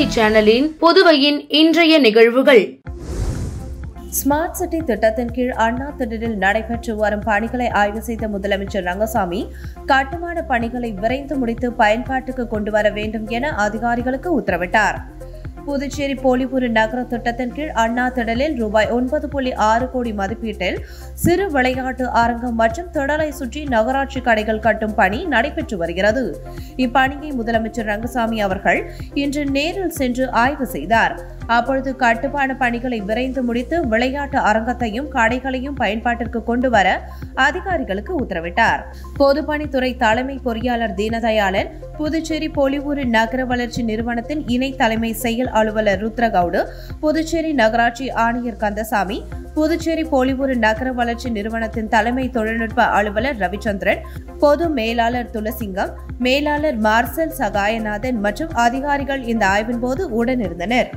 தொலைக்காட்சி சேனலின் புதுவையின் இன்றைய நிகழ்வுகள். ஸ்மார்ட் சிட்டி திட்டத்தின் கீழ் அண்ணா திடலில் நடைபெற்று வரும் பணிகளை ஆய்வு செய்த முதலமைச்சர் ரங்கசாமி கட்டுமான பணிகளை விரைந்து முடித்து பயன்பாட்டுக்கு கொண்டு வர வேண்டும் என அதிகாரிகளுக்கு உத்தரவிட்டார். புதுச்சேரி போலிபுரி நகர திட்டத்தின் கீழ் அண்ணா திடலில் ரூபாய் 9.6 கோடி மதிப்பீட்டில் சிறு விளையாட்டு அரங்கம் மற்றும் திடலை சுற்றி நகராட்சி கடைகள் கட்டும் பணி நடைபெற்று வருகிறது. இப்பணியை முதலமைச்சர் ரங்கசாமி அவர்கள் இன்று நேரில் சென்று ஆய்வு செய்தார். அப்பொழுது கட்டுமான பணிகளை விரைந்து முடித்து விளையாட்டு அரங்கத்தையும் கடைகளையும் பயன்பாட்டிற்கு கொண்டு வர அதிகாரிகளுக்கு உத்தரவிட்டார். பொதுப்பணித்துறை தலைமை பொறியாளர் தீனதயாளன், புதுச்சேரி போலிபுரி நகர வளர்ச்சி நிறுவனத்தின் இணை தலைமை செயல் அலுவலர் ருத்ரகவுடு, புதுச்சேரி நகராட்சி ஆணையர் கந்தசாமி, புதுச்சேரி போலிபுரி நகர வளர்ச்சி நிறுவனத்தின் தலைமை தொழில்நுட்ப அலுவலர் ரவிச்சந்திரன், பொது மேலாளர் துளசிங்கம், மேலாளர் மார்சல் சகாயநாதன் மற்றும் அதிகாரிகள் இந்த ஆய்வின் போது உடனிருந்தனர்.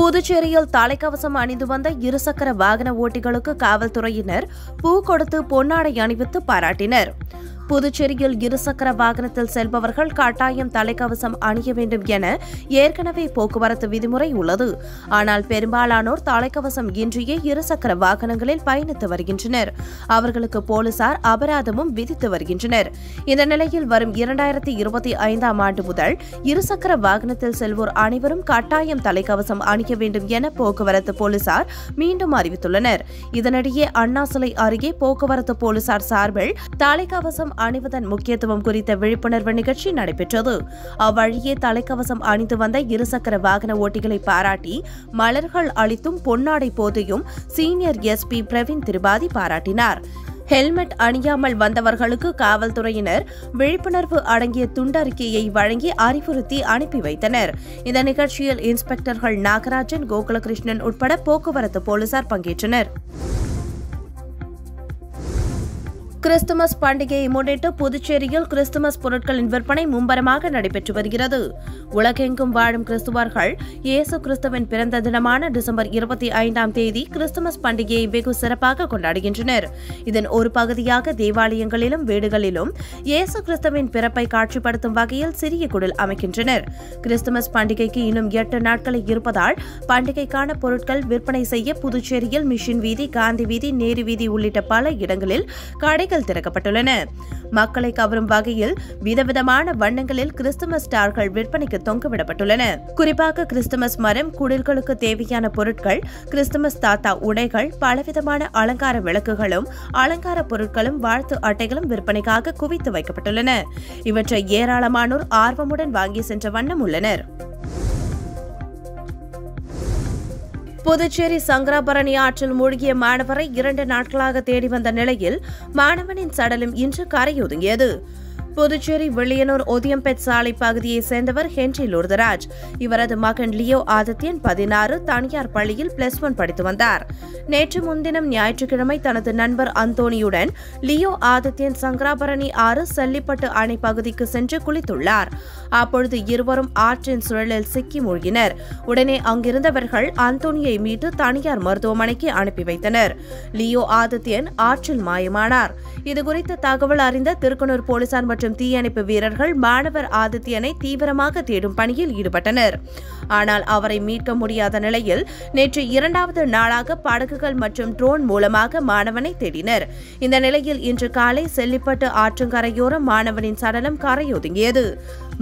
புதுச்சேரியில் தலைக்கவசம் அணிந்து வந்த இருசக்கர வாகன ஓட்டிகளுக்கு காவல்துறையினர் பூ கொடுத்து பொன்னாடை அணிவித்து பாராட்டினர். புதுச்சேரியில் இருசக்கர வாகனத்தில் செல்பவர்கள் கட்டாயம் தலைக்கவசம் அணிய வேண்டும் என ஏற்கனவே போக்குவரத்து விதிமுறை உள்ளது. ஆனால் பெரும்பாலானோர் தலைக்கவசம் இன்றியே இருசக்கர வாகனங்களில் பயணித்து வருகின்றனர். அவர்களுக்கு போலீசார் அபராதமும் விதித்து வருகின்றனர். இந்த நிலையில் வரும் 2025ஆம் ஆண்டு முதல் இருசக்கர வாகனத்தில் செல்வோர் அனைவரும் கட்டாயம் தலைக்கவசம் அணிய வேண்டும் என போக்குவரத்து போலீசார் மீண்டும் அறிவித்துள்ளனர். இதனிடையே அண்ணா சிலை அருகே போக்குவரத்து போலீசார் சார்பில் தலைக்கவசம் அணிவதன் முக்கியத்துவம் குறித்த விழிப்புணர்வு நிகழ்ச்சி நடைபெற்றது. அவ்வழியே தலைக்கவசம் அணிந்து வந்த இருசக்கர வாகன ஓட்டிகளை பாராட்டி மலர்கள் அளித்தும் பொன்னாடை போதையும் சீனியர் எஸ்பி பிரவீன் திரிபாதி பாராட்டினார். ஹெல்மெட் அணியாமல் வந்தவர்களுக்கு காவல்துறையினர் விழிப்புணர்வு அடங்கிய துண்டறிக்கையை வழங்கி அறிவுறுத்தி அனுப்பி வைத்தனர். இந்த நிகழ்ச்சியில் இன்ஸ்பெக்டர்கள் நாகராஜன், கோகுலகிருஷ்ணன் உட்பட போக்குவரத்து போலீசார் பங்கேற்றனர். கிறிஸ்துமஸ் பண்டிகையை முன்னிட்டு புதுச்சேரியில் கிறிஸ்துமஸ் பொருட்களின் விற்பனை மும்பரமாக நடைபெற்று வருகிறது. உலகெங்கும் வாழும் கிறிஸ்துவர்கள் இயேசு கிறிஸ்துவின் பிறந்த தினமான டிசம்பர் 25ஆம் தேதி கிறிஸ்துமஸ் பண்டிகையை வெகு சிறப்பாக கொண்டாடுகின்றனர். இதன் ஒரு பகுதியாக தேவாலயங்களிலும் வீடுகளிலும் இயேசு கிறிஸ்துவின் பிறப்பை காட்சிப்படுத்தும் வகையில் சிறிய குடில் அமைக்கின்றனர். கிறிஸ்துமஸ் பண்டிகைக்கு இன்னும் 8 நாட்களை இருப்பதால் பண்டிகைக்கான பொருட்கள் விற்பனை செய்ய புதுச்சேரியில் மிஷின் வீதி, காந்தி வீதி, நேரு வீதி உள்ளிட்ட பல இடங்களில் கடைகள் திறக்கப்பட்டுள்ளன. மக்களை கவரும் வகையில் விதவிதமான வண்ணங்களில் கிறிஸ்துமஸ் ஸ்டார்கள் விற்பனைக்கு தொங்கவிடப்பட்டுள்ளன. குறிப்பாக கிறிஸ்துமஸ் மரம், குடில்களுக்கு தேவையான பொருட்கள், கிறிஸ்துமஸ் தாத்தா உடைகள், பலவிதமான அலங்கார விளக்குகளும் அலங்கார பொருட்களும் வாழ்த்து அட்டைகளும் விற்பனைக்காக குவித்து வைக்கப்பட்டுள்ளன. இவற்றை ஏராளமானோர் ஆர்வமுடன் வாங்கி சென்ற வண்ணம் உள்ளனர். புதுச்சேரி சங்கராபரணி ஆற்றில் மூழ்கிய மாணவரை 2 நாட்களாக தேடி வந்த நிலையில் மாணவனின் சடலம் இன்று கரையொதுங்கியது. புதுச்சேரி வில்லியனூர் ஒதியம்பேட் சாலை பகுதியைச் சேர்ந்தவர் ஹென்றி லூர்தராஜ். இவரது மகன் லியோ ஆதித்யன் 16 தனியார் பள்ளியில் +1 படித்து வந்தார். நேற்று முன்தினம் ஞாயிற்றுக்கிழமை தனது நண்பர் அந்தோனியுடன் லியோ ஆதித்யன் சங்கராபரணி ஆறு செல்லிப்பட்டு அணை பகுதிக்கு சென்று குளித்துள்ளார். அப்பொழுது இருவரும் ஆற்றின் சுழலில் சிக்கி மூழ்கினர். உடனே அங்கிருந்தவர்கள் அந்தோனியை மீட்டு தனியார் மருத்துவமனைக்கு அனுப்பி வைத்தனர். லியோ ஆதித்யன் ஆற்றில் மாயமானார். இதுகுறித்து தகவல் அறிந்த திருக்கனூர் போலீசார் மற்றும் தீயணைப்பு வீரர்கள் மாணவர் ஆதித்யனை தீவிரமாக தேடும் பணியில் ஈடுபட்டனர். ஆனால் அவரை மீட்க முடியாத நிலையில் நேற்று 2வது நாளாக படகுகள் மற்றும் ட்ரோன் மூலமாக மாணவனை தேடினர். இந்த நிலையில் இன்று காலை செல்லிப்பட்டு ஆற்றங்கரையோரம் மாணவனின் சடலம் கரையொதுங்கியது.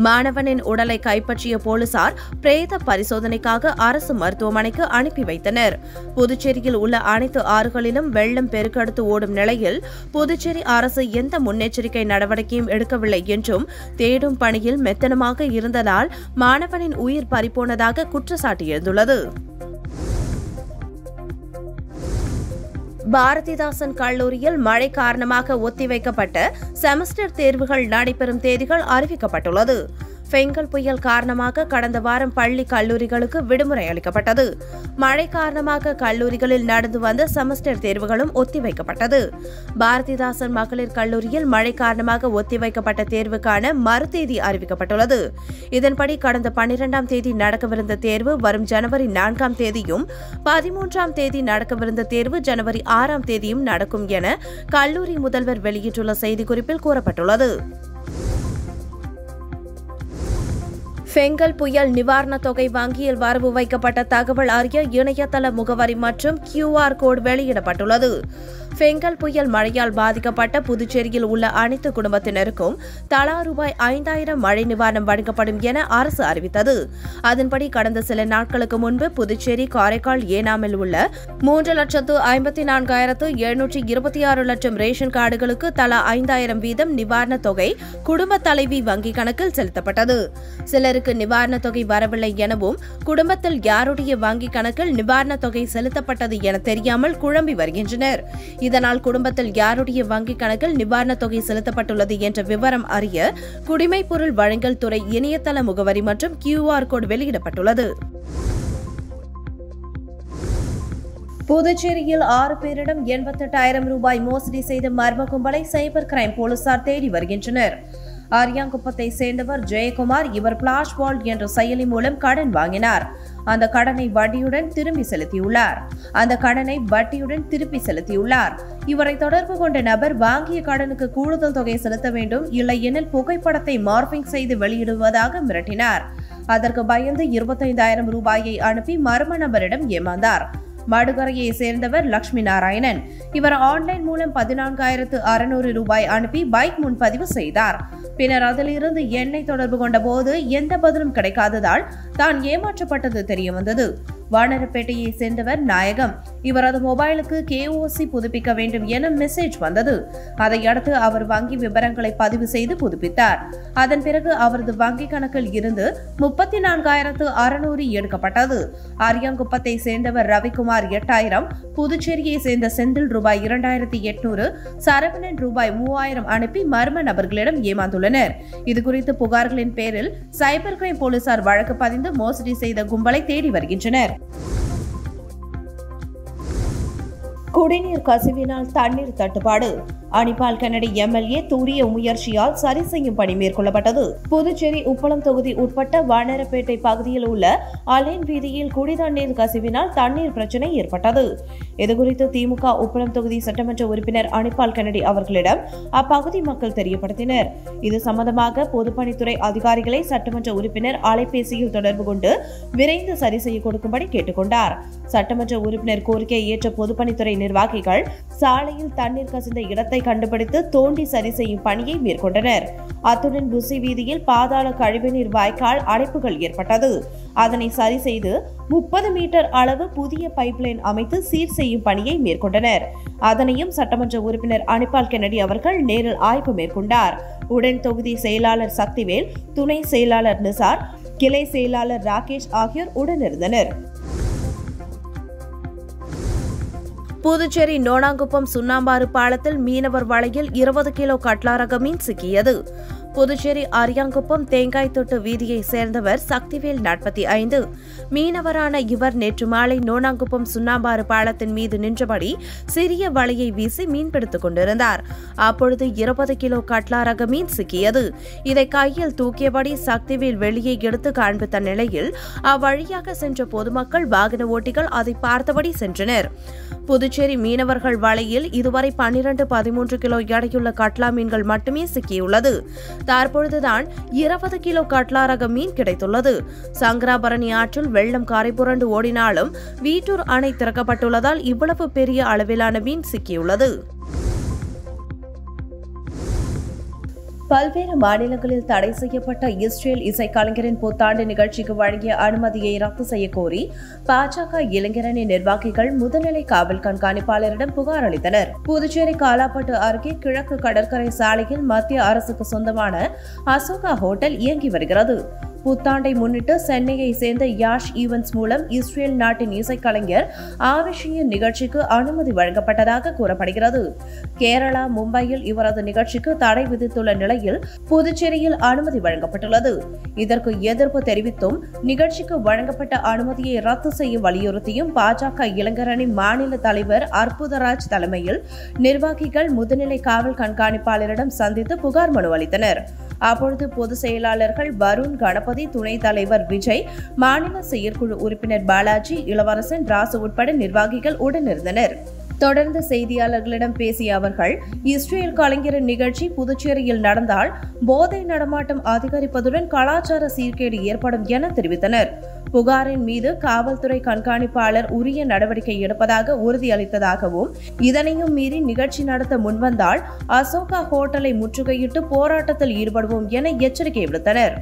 மாணவனின் உடலை கைப்பற்றிய போலீசார் பிரேத பரிசோதனைக்காக அரசு மருத்துவமனைக்கு அனுப்பி வைத்தனர். புதுச்சேரியில் உள்ள அனைத்து ஆறுகளிலும் வெள்ளம் பெருக்கெடுத்து ஓடும் நிலையில் புதுச்சேரி அரசு எந்த முன்னெச்சரிக்கை நடவடிக்கையும் எடுக்கவில்லை என்றும் தேடும் பணியில் மெத்தனமாக இருந்ததால் மாணவனின் உயிர் பறிபோனதாக குற்றச்சாட்டு எழுந்துள்ளது. பாரதிதாசன் கல்லூரியில் மழை காரணமாக ஒத்திவைக்கப்பட்ட செமஸ்டர் தேர்வுகள் நடைபெறும் தேதிகள் அறிவிக்கப்பட்டுள்ளது. பெங்கல் புயல் காரணமாக கடந்த வாரம் பள்ளி கல்லூரிகளுக்கு விடுமுறை அளிக்கப்பட்டது. மழை காரணமாக கல்லூரிகளில் நடந்து வந்த செமஸ்டர் தேர்வுகளும் ஒத்திவைக்கப்பட்டது. பாரதிதாசன் மகளிர் கல்லூரியில் மழை காரணமாக ஒத்திவைக்கப்பட்ட தேர்வுக்கான மறுதேதி அறிவிக்கப்பட்டுள்ளது. இதன்படி கடந்த 12ஆம் தேதி நடக்கவிருந்த தேர்வு வரும் ஜனவரி 4ஆம் தேதியும் 13ஆம் தேதி நடக்கவிருந்த தேர்வு ஜனவரி 6ஆம் தேதியும் நடக்கும் என கல்லூரி முதல்வர் வெளியிட்டுள்ள செய்திக்குறிப்பில் கூறப்பட்டுள்ளது. ஃபெங்கல் புயல் நிவாரணத் தொகை வங்கியில் வரவு வைக்கப்பட்ட தகவல் அறிய இணையதள முகவரி மற்றும் QR கோடு வெளியிடப்பட்டுள்ளது. ஃபெங்கல் புயல் மழையால் பாதிக்கப்பட்ட புதுச்சேரியில் உள்ள அனைத்து குடும்பத்தினருக்கும் தலா ரூபாய் 5000 மழை நிவாரணம் வழங்கப்படும் என அரசு அறிவித்தது. அதன்படி கடந்த சில நாட்களுக்கு முன்பு புதுச்சேரி, காரைக்கால், ஏனாமில் உள்ள 3,54,726 லட்சம் ரேஷன் கார்டுகளுக்கு தலா 5000 வீதம் நிவாரணத் தொகை குடும்ப தலைவி வங்கி கணக்கில் செலுத்தப்பட்டது. சிலருக்கு நிவாரணத் தொகை வரவில்லை எனவும் குடும்பத்தில் யாருடைய வங்கி கணக்கில் நிவாரணத் தொகை செலுத்தப்பட்டது என தெரியாமல் குழம்பி வருகின்றனர். இதனால் குடும்பத்தில் யாருடைய வங்கி கணக்கில் நிவாரணத் தொகை செலுத்தப்பட்டுள்ளது என்ற விவரம் அறிய குடிமைப் பொருள் வழங்கல் துறை இணையதள முகவரி மற்றும் QR கோடு வெளியிடப்பட்டுள்ளது. புதுச்சேரியில் 6 பேரிடம் 88,000 ரூபாய் மோசடி செய்த மர்ம கும்பலை சைபர் கிரைம் போலீசார் தேடி வருகின்றனர். அரியாங்குப்பத்தை சேர்ந்தவர் ஜெயக்குமார். இவர் பிளாஷ் வால்ட் என்ற செயலி மூலம் கடன் வாங்கினார். அந்த கடனை வட்டியுடன் திருப்பி செலுத்தியுள்ளார். இவரை தொடர்பு கொண்ட நபர் வாங்கிய கடனுக்கு கூடுதல் தொகை செலுத்த வேண்டும், இல்லை எனில் புகைப்படத்தை மார்பிங் செய்து வெளியிடுவதாக மிரட்டினார். அதற்கு பயந்து 25,000 ரூபாயை அனுப்பி மர்ம நபரிடம் ஏமாந்தார். மடுகரையை சேர்ந்தவர் லட்சுமி நாராயணன். இவர் ஆன்லைன் மூலம் 14,600 ரூபாய் அனுப்பி பைக் முன்பதிவு செய்தார். பின்னர் அதிலிருந்து என்னை தொடர்பு கொண்ட போது எந்த பதிலும் கிடைக்காததால் தான் ஏமாற்றப்பட்டது தெரியவந்தது. வானரப்பேட்டையை சேர்ந்தவர் நாயகம். இவரது மொபைலுக்கு KOC புதுப்பிக்க வேண்டும் என மெசேஜ் வந்தது. அதையடுத்து அவர் வங்கி விவரங்களை பதிவு செய்து புதுப்பித்தார். அதன் பிறகு அவரது வங்கி கணக்கில் இருந்து 34,600 எடுக்கப்பட்டது. அரியாங்குப்பத்தை சேர்ந்தவர் ரவிக்குமார் 8,000, புதுச்சேரியை சேர்ந்த செந்தில் ரூபாய் 2,800, சரவணன் ரூபாய் 3,000 அனுப்பி மர்ம நபர்களிடம் ஏமாந்துள்ளனர். இதுகுறித்து புகார்களின் பேரில் சைபர் கிரைம் போலீசார் வழக்கு பதிந்து மோசடி செய்த கும்பலை தேடி வருகின்றனர். குடிநீர் கசிவினால் தண்ணீர் தட்டுப்பாடு. அனிபால் கென்னடி MLA தூரிய முயற்சியால் சரி செய்யும் பணி மேற்கொள்ளப்பட்டது. புதுச்சேரி உப்பளம் தொகுதி உட்பட்ட வானரப்பேட்டை பகுதியில் உள்ள அலேன் வீதியில் குடிதண்ணீர் கசிவினால் தண்ணீர் பிரச்சினை ஏற்பட்டது. இதுகுறித்து திமுக உப்பளம் தொகுதி சட்டமன்ற உறுப்பினர் அனிபால் கென்னடி அவர்களிடம் அப்பகுதி மக்கள் தெரியப்படுத்தினர். இது சம்பந்தமாக பொதுப்பணித்துறை அதிகாரிகளை சட்டமன்ற உறுப்பினர் அலைபேசியில் தொடர்பு கொண்டு விரைந்து சரி செய்ய கொடுக்கும்படி கேட்டுக்கொண்டார். சட்டமன்ற உறுப்பினர் கோரிக்கையை ஏற்ற பொதுப்பணித்துறை நிர்வாகிகள் சாலையில் தண்ணீர் கசிந்த இடத்தை கண்டுபிடித்து தோண்டி சரி செய்யும் பணியை மேற்கொண்டனர். அத்துடன் புசி வீதியில் பாதாள கழிவுநீர் வாய்க்கால் அடைப்புகள் ஏற்பட்டது. அதனை சரி செய்து 30 மீட்டர் அளவு புதிய பைப்லைன் அமைத்து சீர் செய்யும் பணியை மேற்கொண்டனர். அதனையும் சட்டமன்ற உறுப்பினர் அனிபால் கென்னடி அவர்கள் நேரில் ஆய்வு மேற்கொண்டார். உடன் தொகுதி செயலாளர் சக்திவேல், துணை செயலாளர் நிசார், கிளை செயலாளர் ராகேஷ் ஆகியோர் உடனிருந்தனர். புதுச்சேரி நோனாங்குப்பம் சுண்ணாம்பாறு பாலத்தில் மீனவர் வலையில் 20 கிலோ கட்லா ரக மீன் சிக்கியது. புதுச்சேரி அரியாங்குப்பம் தேங்காய் தொட்டு வீதியை சேர்ந்தவர் சக்திவேல் 45. மீனவரான இவர் நேற்று மாலை நோனாங்குப்பம் சுண்ணாம்பாறு பாலத்தின் மீது நின்றபடி சிறிய வலையை வீசி மீன்பிடித்துக் கொண்டிருந்தார். அப்பொழுது 20 கிலோ கட்லா ரக மீன் சிக்கியது. இதை கையில் தூக்கியபடி சக்திவேல் வெளியே எடுத்து காண்பித்த நிலையில் அவ்வழியாக சென்ற பொதுமக்கள், வாகன ஓட்டிகள் அதை பார்த்தபடி சென்றனர். புதுச்சேரி மீனவர்கள் வலையில் இதுவரை 12-13 கிலோ எடையுள்ள கட்லா மீன்கள் மட்டுமே சிக்கியுள்ளது. தற்பொழுதுதான் 20 கிலோ கட்லா ரக மீன் கிடைத்துள்ளது. சங்கராபரணி ஆற்றில் வெள்ளம் கரை புரண்டு ஓடினாலும் வீட்டூர் அணை திறக்கப்பட்டுள்ளதால் இவ்வளவு பெரிய அளவிலான மீன் சிக்கியுள்ளது. பல்வேறு மாநிலங்களில் தடை செய்யப்பட்ட இஸ்ரேல் இசைக்கலைஞரின் புத்தாண்டு நிகழ்ச்சிக்கு வழங்கிய அனுமதியை ரத்து செய்ய கோரி பாஜக இளைஞரணி நிர்வாகிகள் முதுநிலை காவல் கண்காணிப்பாளரிடம் புகார் அளித்தனர். புதுச்சேரி காலாப்பட்டு அருகே கிழக்கு கடற்கரை சாலையில் மத்திய அரசுக்கு சொந்தமான அசோகா ஹோட்டல் இயங்கி வருகிறது. புத்தாண்டை முன்னிட்டு சென்னையை சேர்ந்த யாஷ் ஈவென்ட்ஸ் மூலம் இஸ்ரேல் நாட்டின் இசைக்கலைஞர் ஆவிஷியின் நிகழ்ச்சிக்கு அனுமதி வழங்கப்பட்டதாக கூறப்படுகிறது. கேரளா, மும்பையில் இவரது நிகழ்ச்சிக்கு தடை விதித்துள்ள நிலையில் புதுச்சேரியில் அனுமதி வழங்கப்பட்டுள்ளது. இதற்கு எதிர்ப்பு தெரிவித்தும் நிகழ்ச்சிக்கு வழங்கப்பட்ட அனுமதியை ரத்து செய்ய வலியுறுத்தியும் பாஜக இளைஞரணி மாநில தலைவர் அற்புதராஜ் தலைமையில் நிர்வாகிகள் முதுநிலை காவல் கண்காணிப்பாளரிடம் சந்தித்து புகார் மனு அளித்தனர். அப்பொழுது பொதுச் செயலாளர்கள் வருண், கணபதி, துணைத் தலைவர் விஜய், மாநில செயற்குழு உறுப்பினர் பாலாஜி, இளவரசன், ராசு உட்பட நிர்வாகிகள் உடனிருந்தனர். தொடர்ந்து செய்தியாளர்களிடம் பேசிய அவர்கள், இஸ்ரேல் கலைஞரின் நிகழ்ச்சி புதுச்சேரியில் நடந்தால் போதை நடமாட்டம் அதிகரிப்பதுடன் கலாச்சார சீர்கேடு ஏற்படும் என தெரிவித்தனர். புகாரின் மீது காவல்துறை கண்காணிப்பாளர் உரிய நடவடிக்கை எடுப்பதாக உறுதியளித்ததாகவும், இதனையும் மீறி நிகழ்ச்சி நடத்த முன்வந்தால் அசோகா ஹோட்டலை முற்றுகையிட்டு போராட்டத்தில் ஈடுபடுவோம் என எச்சரிக்கை விடுத்தனர்.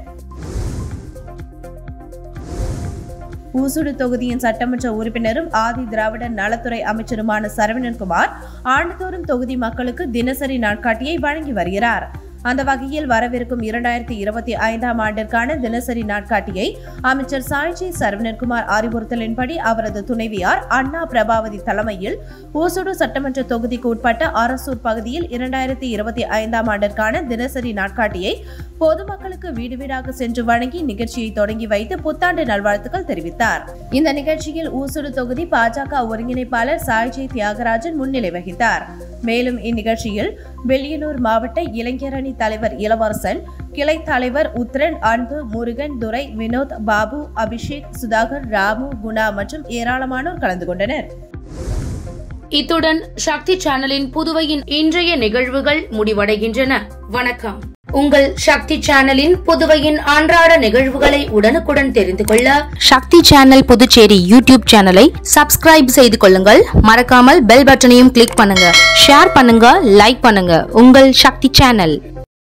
ஊசுடு தொகுதியின் சட்டமன்ற உறுப்பினரும் ஆதி திராவிடர் நலத்துறை அமைச்சருமான சரவணன்குமார் ஆண்டுதோறும் தொகுதி மக்களுக்கு தினசரி நாட்காட்டியை வழங்கி வருகிறார். அந்த வகையில் வரவிருக்கும் 2025ஆம் ஆண்டிற்கான தினசரி நாட்காட்டியை அமைச்சர் சாய்ஜி சரவணன்குமார் அறிவுறுத்தலின்படி அவரது துணைவியார் அண்ணா பிரபாவதி தலைமையில் ஊசுடு சட்டமன்ற தொகுதிக்கு உட்பட்ட அரசூர் பகுதியில் 2025ஆம் ஆண்டிற்கான தினசரி நாட்காட்டியை பொதுமக்களுக்கு வீடு வீடாக சென்று வழங்கி நிகழ்ச்சியை தொடங்கி வைத்து புத்தாண்டு நல்வாழ்த்துக்கள் தெரிவித்தார். இந்த நிகழ்ச்சியில் ஊசுடு தொகுதி பாஜக ஒருங்கிணைப்பாளர் சாய்ஜி தியாகராஜன் முன்னிலை வகித்தார். மேலும் இந்நிகழ்ச்சியில் வெள்ளியனூர் மாவட்ட இளைஞரணி தலைவர் இளவரசன், கிளை தலைவர் உத்ரன், அன்பு, முருகன், துரை, வினோத், பாபு, அபிஷேக், சுதாகர், ராமு, குணா மற்றும் ஏராளமானோர் கலந்து கொண்டனர். இத்துடன் சக்தி சேனலின் புதுவையின் இன்றைய நிகழ்வுகள் முடிவடைகின்றன. வணக்கம். உங்கள் சக்தி சேனலின் புதுவையின் அன்றாட நிகழ்வுகளை உடனுக்குடன் தெரிந்து கொள்ள சக்தி சேனல் புதுச்சேரி யூடியூப் சேனலை சப்ஸ்கிரைப் செய்து கொள்ளுங்கள். மறக்காமல் பெல் பட்டனையும் கிளிக் பண்ணுங்க. ஷேர் பண்ணுங்க, லைக் பண்ணுங்க. உங்கள் சக்தி சேனல்.